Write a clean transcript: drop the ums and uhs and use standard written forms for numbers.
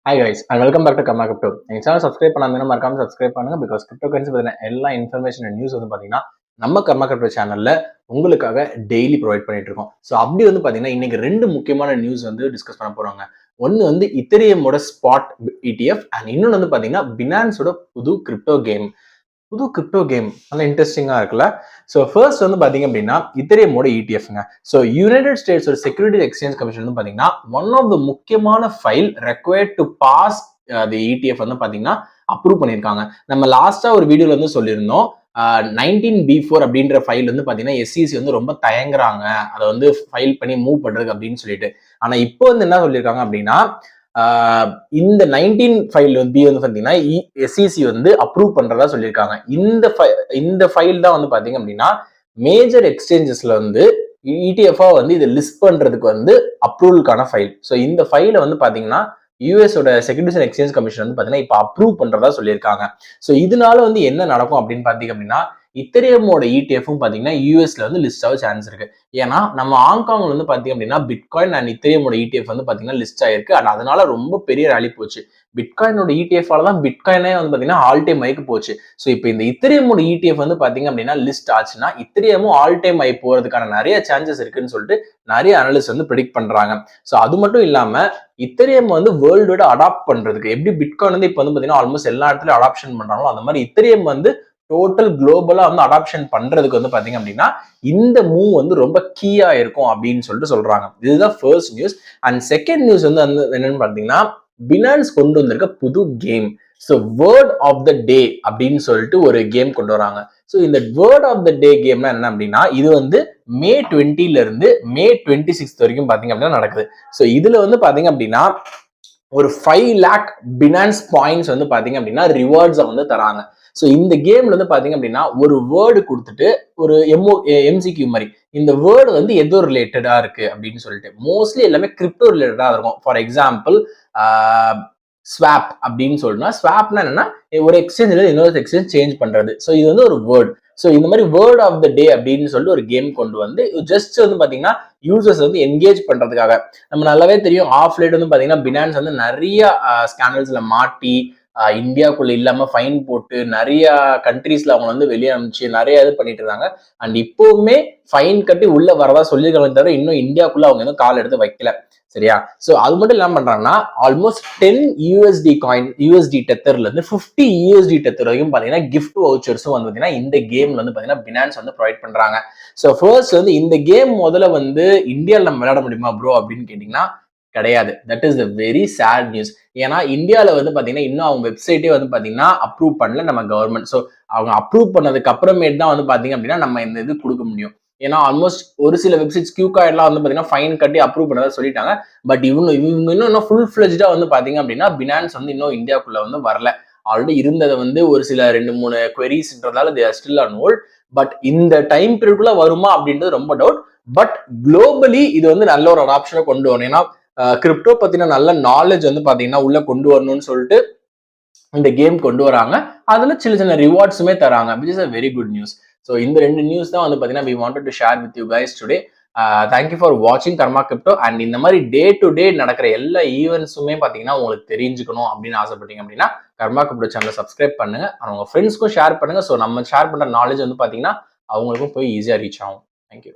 Hi guys and welcome back to Karma Crypto. எங்கள் channel subscribe பண்ணாமல் மறக்காம subscribe பண்ணுங்க. பிகாஸ் கிரிப்டோ கரன்சி பற்றின எல்லா இன்ஃபர்மேஷன் அண்ட் நியூஸ் வந்து பார்த்தீங்கன்னா நம்ம கர்மா கிரிப்டோ சேனலில் உங்களுக்காக டெய்லி ப்ரொவைட் பண்ணிட்டு இருக்கோம். ஸோ அப்படி வந்து பார்த்தீங்கன்னா இன்னைக்கு ரெண்டு முக்கியமான நியூஸ் வந்து டிஸ்கஸ் பண்ண போகிறாங்க. ஒன்று வந்து இத்தேரியமோட ஸ்பாட் ETF அண்ட் இன்னொன்று வந்து பார்த்தீங்கன்னா பினான்ஸோட புது கிரிப்டோ கேம் நல்லா இன்ட்ரெஸ்டிங்காக இருக்குல்ல. ஸோ ஃபர்ஸ்ட் வந்து பார்த்தீங்க அப்படின்னா இத்தேரியமோட ETFங்க. ஸோ யுனைடெட் ஸ்டேட்ஸோட செக்யூரிட்டி எக்ஸ்சேஞ்ச் கமிஷன் வந்து பார்த்தீங்கன்னா ஒன் ஆஃப் த முக்கியமான file required to pass the ETF வந்து பார்த்தீங்கன்னா அப்ரூவ் பண்ணியிருக்காங்க. நம்ம லாஸ்டா ஒரு வீடியோல வந்து சொல்லியிருந்தோம் 19B4 அப்படின்ற ஃபைல் வந்து பார்த்தீங்கன்னா SEC வந்து ரொம்ப தயங்குறாங்க அதை வந்து ஃபைல் பண்ணி மூவ் பண்றதுக்கு அப்படின்னு சொல்லிட்டு. ஆனால் இப்போ வந்து என்ன சொல்லியிருக்காங்க அப்படின்னா இந்த 19 ஃபைல் வந்து பார்த்தீங்கன்னா SEC வந்து அப்ரூவ் பண்றதா சொல்லியிருக்காங்க. இந்த ஃபைல் தான் வந்து பாத்தீங்க அப்படின்னா மேஜர் எக்ஸ்சேஞ்சஸ்ல வந்து ETF வந்து இதை லிஸ்ட் பண்றதுக்கு வந்து அப்ரூவலுக்கான ஃபைல். ஸோ இந்த ஃபைலை வந்து பாத்தீங்கன்னா யூஎஸோட செக்யூரிட்டிஸ் அண்ட் எக்ஸ்சேஞ்ச் கமிஷன் வந்து பாத்தீங்கன்னா இப்போ அப்ரூவ் பண்றதா சொல்லியிருக்காங்க. ஸோ இதனால வந்து என்ன நடக்கும் அப்படின்னு பாத்தீங்க அப்படின்னா இத்தேரியமோட ETFும் பாத்தீங்கன்னா யூஎஸ்ல வந்து லிஸ்ட் ஆக சான்ஸ் இருக்கு. ஏன்னா நம்ம ஹாங்காங்ல வந்து பாத்தீங்க அப்படின்னா பிட்காயின் அண்ட் இத்தேரியமோட ETF வந்து பாத்தீங்கன்னா லிஸ்ட் ஆயிருக்கு. அண்ட் அதனால ரொம்ப பெரிய ரேலி போச்சு. பிட்காயினோட ETF தான் பிட்காயினே வந்து பாத்தீங்கன்னா ஆல் டைம் ஹைக்கு போச்சு. ஸோ இப்போ இந்த இத்தேரியமோட ETF வந்து பாத்தீங்க அப்படின்னா லிஸ்ட் ஆச்சுன்னா இத்தேரியமும் ஆல் டைம் ஹை போறதுக்கான நிறைய சான்சஸ் இருக்குன்னு சொல்லிட்டு நிறைய அனலிஸ்ட் வந்து ப்ரெடிக்ட் பண்றாங்க. ஸோ அது மட்டும் இல்லாம இத்தேரியம் வந்து வேர்ல்டோட அடாப்ட் பண்றதுக்கு எப்படி பிட்காயின் வந்து இப்போ வந்து பாத்தீங்கன்னா ஆல்மோஸ்ட் எல்லா இடத்துலயும் அடாப்ஷன் பண்றாங்களோ அந்த மாதிரி இத்தேரியம் வந்து டோட்டல் குளோபலா வந்து அடாப்ஷன் பண்றதுக்கு வந்து பாத்தீங்க அப்படின்னா இந்த மூவ் வந்து ரொம்ப கீயா இருக்கும் அப்படின்னு சொல்லிட்டு சொல்றாங்க. இதுதான் first news. And second news வந்து என்னன்னு பாத்தீங்கன்னா பினான்ஸ் கொண்டு வந்திருக்க புது game. So word of the day அப்படின்னு சொல்லிட்டு ஒரு கேம் கொண்டு வராங்க. ஸோ இந்த வேர்ட் ஆஃப் த டே கேம்னா என்ன அப்படின்னா இது வந்து மே 20 இருந்து மே 26 வரைக்கும் பாத்தீங்க அப்படின்னா நடக்குது. ஸோ இதுல வந்து பாத்தீங்க அப்படின்னா ஒரு 5 lakh பினான்ஸ் பாயிண்ட்ஸ் வந்து பாத்தீங்க அப்படின்னா ரிவார்ட்ஸை வந்து தராங்க. ஸோ இந்த கேம்ல வந்து பாத்தீங்க அப்படின்னா ஒரு வேர்டு கொடுத்துட்டு ஒரு MCQ மாதிரி இந்த வேர்டு வந்து எதோ ரிலேட்டடா இருக்கு அப்படின்னு சொல்லிட்டு மோஸ்ட்லி எல்லாமே கிரிப்டோ ரிலேட்டடா இருக்கும். ஃபார் எக்ஸாம்பிள் ஸ்வாப் அப்படின்னு சொல்லணும்னா ஸ்வாப்னா என்னன்னா ஒரு எக்ஸ்சேஞ்சில் இன்னொரு எக்ஸ்சேஞ்ச் சேஞ்ச் பண்றது. ஸோ இது வந்து ஒரு வேர்டு. ஸோ இந்த மாதிரி வேர்ட் ஆஃப் த டே அப்படின்னு சொல்லிட்டு ஒரு கேம் கொண்டு வந்து ஜஸ்ட் வந்து பாத்தீங்கன்னா யூசர்ஸ் வந்து என்கேஜ் பண்றதுக்காக. நம்ம நல்லாவே தெரியும் ஆஃப் லைட் வந்து பாத்தீங்கன்னா பினான்ஸ் வந்து நிறைய ஸ்கேண்டல்ஸ்ல மாட்டி இந்தியாவுக்குள்ள இல்லாம ஃபைன் போட்டு நிறைய கண்ட்ரீஸ்ல அவங்க வந்து வெளியே அனுப்பிச்சு நிறைய இது பண்ணிட்டு இருந்தாங்க. அண்ட் இப்பவுமே ஃபைன் கட்டி உள்ள வரதா சொல்லியிருக்காங்க தவிர இன்னும் இந்தியாவுக்குள்ள அவங்க வந்து கால் எடுத்து வைக்கல. சரியா? சோ அது மட்டும் என்ன பண்றாங்கன்னா ஆல்மோஸ்ட் 10 USD டெத்தர்ல இருந்து 50 USD டெத்தர் வரைக்கும் பாத்தீங்கன்னா கிஃப்ட் வவுச்சர்ஸும் வந்து பாத்தீங்கன்னா இந்த கேம்ல வந்து பாத்தீங்கன்னா பினான்ஸ் வந்து ப்ரொவைட் பண்றாங்க. சோ ஃபர்ஸ்ட் வந்து இந்த கேம் முதல்ல வந்து இந்தியாவில் நம்ம விளையாட முடியுமா ப்ரோ அப்படின்னு கேட்டீங்கன்னா கிடையாது. That is the very sad news. ஏன்னா இந்தியாவில் வந்து பாத்தீங்கன்னா இன்னும் அவங்க வெப்சைட்டே வந்து பாத்தீங்கன்னா அப்ரூவ் பண்ணல நம்ம கவர்மெண்ட். ஸோ அவங்க அப்ரூவ் பண்ணதுக்கு அப்புறமேட்டு தான் வந்து பாத்தீங்க அப்படின்னா நம்ம இந்த இது கொடுக்க முடியும். ஏன்னா ஆல்மோஸ்ட் ஒரு சில வெப்சைட்ஸ் கியூகாயின்லாம் வந்து பாத்தீங்கன்னா ஃபைன் கட்டி அப்ரூவ் பண்ணதா சொல்லிட்டாங்க. பட் இவங்க இன்னும் ஃபுல் ஃபிளெஜ்டா வந்து பாத்தீங்க அப்படின்னா பினான்ஸ் வந்து இன்னும் இந்தியாவுக்குள்ள வந்து வரல. ஆல்ரெடி இருந்ததை வந்து ஒரு சில 2-3 queriesன்றதால they are still on hold. But இந்த டைம் பீரியட்குள்ள வருமா அப்படின்றது ரொம்ப டவுட். பட் குளோபலி இது வந்து நல்ல ஒரு அடாப்ஷனை கொண்டு வரணும். ஏன்னா கிரிப்டோ பத்தின நல்ல நாலேஜ் வந்து பாத்தீங்கன்னா உள்ள கொண்டு வரணும்னு சொல்லிட்டு இந்த கேம் கொண்டு வராங்க. அதுல சின்ன சின்ன ரிவார்ட்ஸுமே தராங்க. Which is a very good news. So இந்த ரெண்டு நியூஸ் தான் வந்து பாத்தீங்கன்னா we wanted to share with you guys today. Thank you for watching karma crypto. And இந்த மாதிரி டே டு டே நடக்கிற எல்லா ஈவெண்ட்ஸுமே பாத்தீங்கன்னா உங்களுக்கு தெரிஞ்சுக்கணும் அப்படின்னு ஆசைப்பட்டீங்க அப்படின்னா கர்மா கிரிப்டோ சேனலை சப்ஸ்கிரைப் பண்ணுங்க. அவங்க ஃப்ரெண்ட்ஸ்க்கும் ஷேர் பண்ணுங்க. ஸோ நம்ம ஷேர் பண்ற நாலேஜ் வந்து பாத்தீங்கன்னா அவங்களுக்கும் போய் ஈஸியா ரீச் ஆகும். தேங்க்யூ.